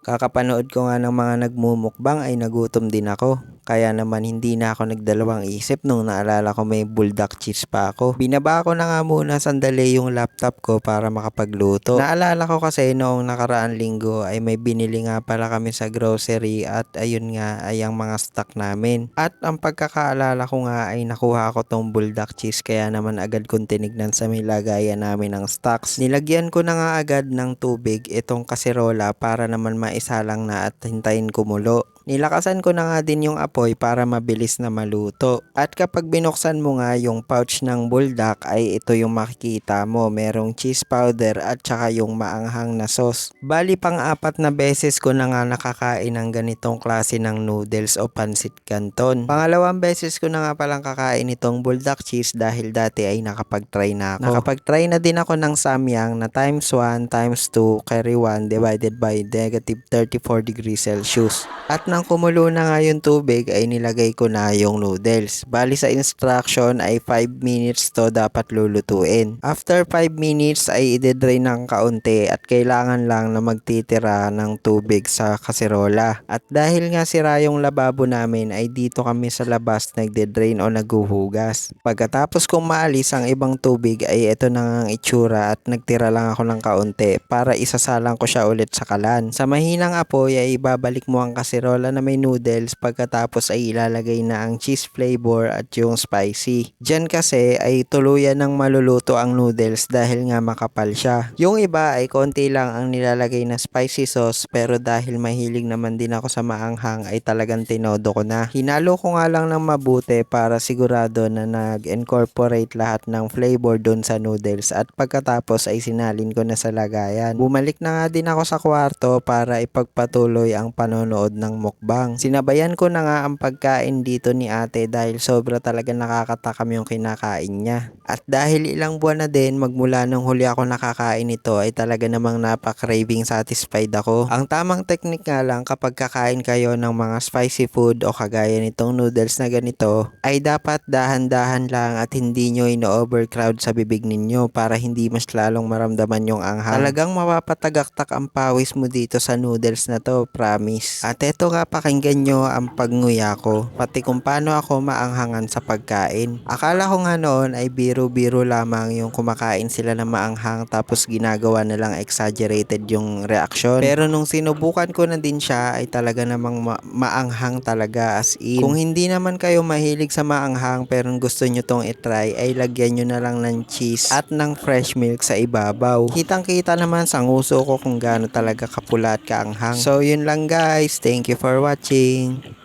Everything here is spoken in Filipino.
Kakapanood ko nga ng mga nagmumukbang ay nagutom din ako. Kaya naman hindi na ako nagdalawang isip nung naalala ko may bulldog cheese pa ako. Binaba ko na nga muna sandali yung laptop ko para makapagluto. Naalala ko kasi noong nakaraan linggo ay may binili nga pala kami sa grocery at ayun nga ay ang mga stock namin. At ang pagkakaalala ko nga ay nakuha ko tong bulldog cheese kaya naman agad kong tinignan sa may lagayan namin ng stocks. Nilagyan ko na nga agad ng tubig itong kaserola para naman maisalang na at hintayin kumulo. Nilakasan ko na nga din yung apoy para mabilis na maluto. At kapag binuksan mo nga yung pouch ng bulldog ay ito yung makikita mo. Merong cheese powder at saka yung maanghang na sauce. Bali pang-apat na beses ko na nga nakakain ng ganitong klase ng noodles o pancit canton. Pangalawang beses ko na nga palang kakain itong bulldog cheese dahil dati ay nakapag-try na ako. Nakapag-try na din ako ng samyang na times 1 times 2 carry 1 divided by negative 34 degrees Celsius. At nang kumulo na nga yung tubig ay nilagay ko na yung noodles. Bali sa instruction ay 5 minutes to dapat lulutuin. After 5 minutes ay i-drain ng kaunti at kailangan lang na magtitira ng tubig sa kaserola. At dahil nga sira yung lababo namin ay dito kami sa labas nagde-drain o naghuhugas. Pagkatapos kong maalis ang ibang tubig ay ito na ang itsura at nagtira lang ako ng kaunti para isasalang ko siya ulit sa kalan. Sa mahinang apoy ay ibabalik mo ang kaserola na may noodles pagkatapos ay ilalagay na ang cheese flavor at yung spicy. Diyan kasi ay tuluyan ng maluluto ang noodles dahil nga makapal siya. Yung iba ay konti lang ang nilalagay na spicy sauce pero dahil mahilig naman din ako sa maanghang ay talagang tinodo ko na. Hinalo ko nga lang ng mabuti para sigurado na nag-incorporate lahat ng flavor dun sa noodles at pagkatapos ay sinalin ko na sa lagayan. Bumalik na nga din ako sa kwarto para ipagpatuloy ang panonood ng mukbang. Sinabayan ko na nga ang pagkain dito ni ate dahil sobra talaga nakakatakam yung kinakain niya. At dahil ilang buwan na din magmula nung huli ako nakakain ito ay talaga namang napaka-craving satisfied ako. Ang tamang technique nga lang kapag kakain kayo ng mga spicy food o kagaya nitong noodles na ganito ay dapat dahan-dahan lang at hindi nyo ino-overcrowd sa bibig ninyo para hindi mas lalong maramdaman yung anghang. Talagang mapapatagaktak ang pawis mo dito sa noodles na to, promise. At eto nga pakinggan nyo ang pagnguya ko, pati kung paano ako maanghangan sa pagkain. Akala ko nga noon ay biro-biro lamang yung kumakain sila ng maanghang tapos ginagawa na lang exaggerated yung reaction. Pero nung sinubukan ko na din siya ay talaga namang maanghang talaga as in. Kung hindi naman kayo mahilig sa maanghang pero gusto nyo tong itry ay lagyan nyo na lang ng cheese at ng fresh milk sa ibabaw. Kitang kita naman sa nguso ko kung gaano talaga kapula at kaanghang. So yun lang guys, thank you for watching.